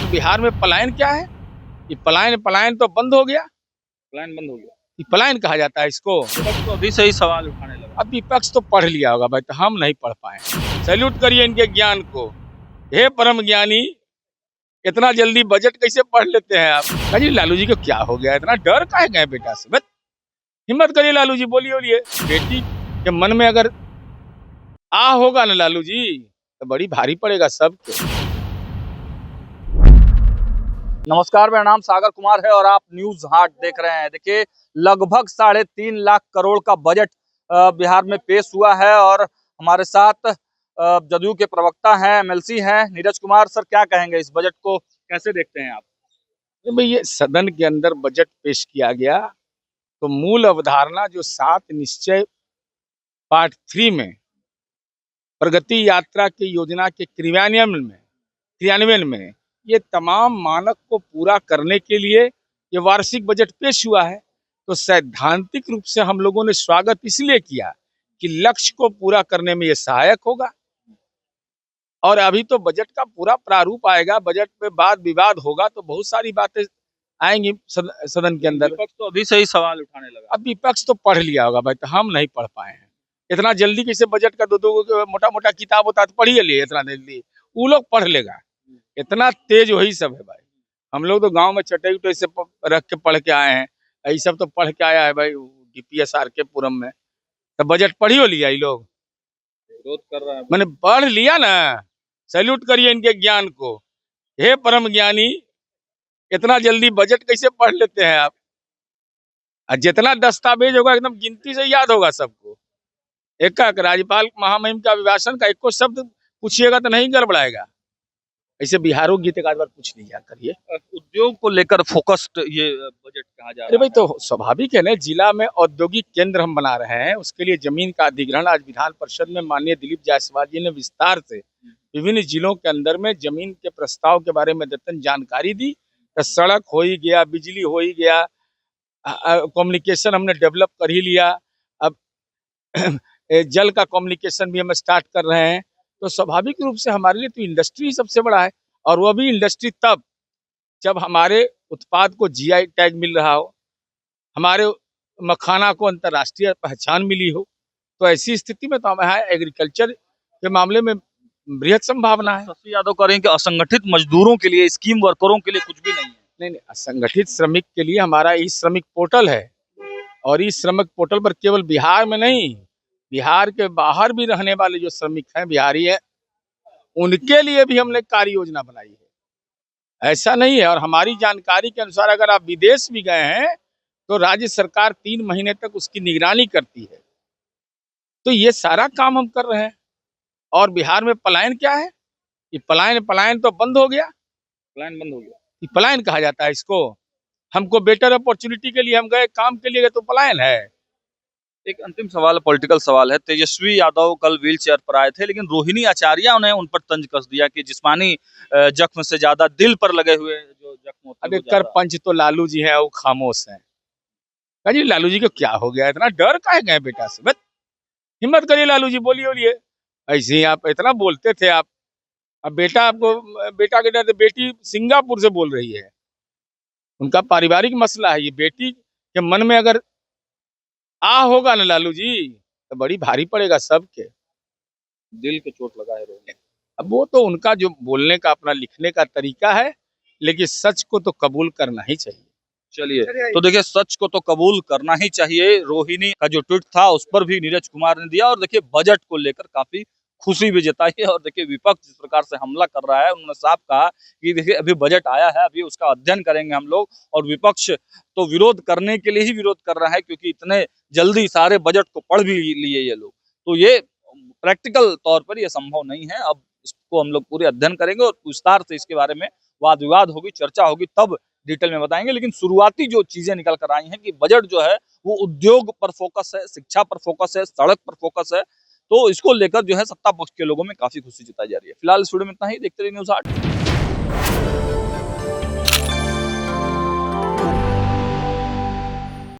बिहार में पलायन क्या है? ये पलायन पलायन तो बंद हो गया। प्लान बंद हो गया। ये पलायन कहा जाता है इसको। विपक्ष तो अभी से ही सवाल उठाने लगा। अब विपक्ष तो पढ़ लिया होगा भाई, तो हम नहीं पढ़ पाए। सैल्यूट करिए इनके ज्ञान को। हे परम ज्ञानी, इतना जल्दी बजट कैसे पढ़ लेते हैं आप? कहिए लालू जी को क्या हो गया, इतना डर काहे गए बेटा से? बस हिम्मत करिए लालू जी, बोलिए बोलिए। बेटी के मन में अगर आ होगा ना लालू जी, तो बड़ी भारी पड़ेगा सबको। नमस्कार, मेरा नाम सागर कुमार है और आप न्यूज हाट देख रहे हैं। देखिए, लगभग 3.5 लाख करोड़ का बजट बिहार में पेश हुआ है और हमारे साथ जदयू के प्रवक्ता हैं, एमएलसी हैं नीरज कुमार। सर, क्या कहेंगे, इस बजट को कैसे देखते हैं आप? भाई ये सदन के अंदर बजट पेश किया गया, तो मूल अवधारणा जो 7 निश्चय पार्ट 3 में प्रगति यात्रा की योजना के क्रियान्वयन में ये तमाम मानक को पूरा करने के लिए ये वार्षिक बजट पेश हुआ है। तो सैद्धांतिक रूप से हम लोगों ने स्वागत इसलिए किया कि लक्ष्य को पूरा करने में ये सहायक होगा। और अभी तो बजट का पूरा प्रारूप आएगा, बजट पे वाद विवाद होगा, तो बहुत सारी बातें आएंगी सदन के अंदर। विपक्ष तो अभी से ही सवाल उठाने लगा। अब विपक्ष तो पढ़ लिया होगा भाई, तो हम नहीं पढ़ पाए हैं। इतना जल्दी कैसे बजट का दो मोटा मोटा किताब होता है तो पढ़िए लिए, इतना जल्दी वो लोग पढ़ लेगा, इतना तेज वही सब है भाई। हम लोग तो गांव में चटाई उटाई से रख के पढ़ के आए हैं, यही सब तो पढ़ के आया है भाई DPSR के पुरम में। तो बजट पढ़ियो लिया ये लोग, विरोध कर रहा है। मैंने पढ़ लिया ना। सैल्यूट करिए इनके ज्ञान को। हे परम ज्ञानी, इतना जल्दी बजट कैसे पढ़ लेते हैं आप? जितना दस्तावेज होगा एकदम गिनती से याद होगा सबको। एक राज्यपाल महामहिम का अभिभाषण का एको शब्द पूछिएगा तो नहीं गड़बड़ाएगा। ऐसे बिहारों गीत एक आध बार पूछ लीजिए करिए। उद्योग को लेकर फोकस्ड ये बजट कहा जा रहा है। अरे भाई, तो स्वाभाविक है ना, जिला में औद्योगिक केंद्र हम बना रहे हैं, उसके लिए जमीन का अधिग्रहण आज विधान परिषद में माननीय दिलीप जायसवाल जी ने विस्तार से विभिन्न जिलों के अंदर में जमीन के प्रस्ताव के बारे में दत्तन जानकारी दी। तो सड़क हो ही गया, बिजली हो ही गया, कम्युनिकेशन हमने डेवलप कर ही लिया, अब जल का कम्युनिकेशन भी हम स्टार्ट कर रहे हैं। तो स्वाभाविक रूप से हमारे लिए तो इंडस्ट्री सबसे बड़ा है, और वह भी इंडस्ट्री तब जब हमारे उत्पाद को GI टैग मिल रहा हो, हमारे मखाना को अंतर्राष्ट्रीय पहचान मिली हो। तो ऐसी स्थिति में तो हमारे एग्रीकल्चर के मामले में बृहद संभावना है। शशि यादव कह रहे हैं कि असंगठित मजदूरों के लिए, स्कीम वर्करों के लिए कुछ भी नहीं है। नहीं, असंगठित श्रमिक के लिए हमारा ई श्रमिक पोर्टल है, और इस श्रमिक पोर्टल पर केवल बिहार में नहीं, बिहार के बाहर भी रहने वाले जो श्रमिक हैं, बिहारी है, उनके लिए भी हमने कार्य योजना बनाई है। ऐसा नहीं है। और हमारी जानकारी के अनुसार अगर आप विदेश भी गए हैं तो राज्य सरकार 3 महीने तक उसकी निगरानी करती है। तो ये सारा काम हम कर रहे हैं। और बिहार में पलायन क्या है? ये पलायन तो बंद हो गया। प्लान बंद हो गया। ये पलायन कहा जाता है इसको। हमको बेटर अपॉर्चुनिटी के लिए हम गए, काम के लिए गए, तो पलायन है। एक अंतिम सवाल, पॉलिटिकल सवाल है। तेजस्वी यादव कल व्हील चेयर पर आए थे, लेकिन रोहिणी आचार्य ने उन पर तंज कस दिया कि जिस्मानी जख्म से ज्यादा दिल पर लगे हुए जो जख्म होते अबे हैं कर पंच तो लालू जी हैं, वो खामोश हैं। कहिए लालू जी को क्या हो गया, इतना डर काहे गए बेटा से? बस हिम्मत करिए लालू जी, बोलिए बोलिए। ऐसे ही आप इतना बोलते थे आप। अब बेटा के डर से बेटी सिंगापुर से बोल रही है, उनका पारिवारिक मसला है। ये बेटी के मन में अगर आ होगा ना लालू जी, तो बड़ी भारी पड़ेगा सबके। दिल को चोट लगा है रोहिणी। अब वो तो उनका जो बोलने का अपना लिखने का तरीका है, लेकिन सच को तो कबूल करना ही चाहिए। चलिए, तो देखिए, सच को तो कबूल करना ही चाहिए। रोहिणी का जो ट्वीट था उस पर भी नीरज कुमार ने दिया, और देखिए बजट को लेकर काफी खुशी भी जताई है। और देखिए, विपक्ष जिस प्रकार से हमला कर रहा है, उन्होंने साफ कहा कि देखिए अभी बजट आया है, अभी उसका अध्ययन करेंगे हम लोग। और विपक्ष तो विरोध करने के लिए ही विरोध कर रहा है, क्योंकि इतने जल्दी सारे बजट को पढ़ भी लिए ये लोग। तो ये प्रैक्टिकल तौर पर ये संभव नहीं है। अब इसको हम लोग पूरे अध्ययन करेंगे और विस्तार से इसके बारे में वाद विवाद होगी, चर्चा होगी, तब डिटेल में बताएंगे। लेकिन शुरुआती जो चीजें निकल कर आई हैं कि बजट जो है वो उद्योग पर फोकस है, शिक्षा पर फोकस है, सड़क पर फोकस है। तो इसको लेकर जो है सत्ता पक्ष के लोगों में काफी खुशी जताई जा रही है। फिलहाल इस वीडियो में इतना ही। देखते रहिए न्यूज़ 8।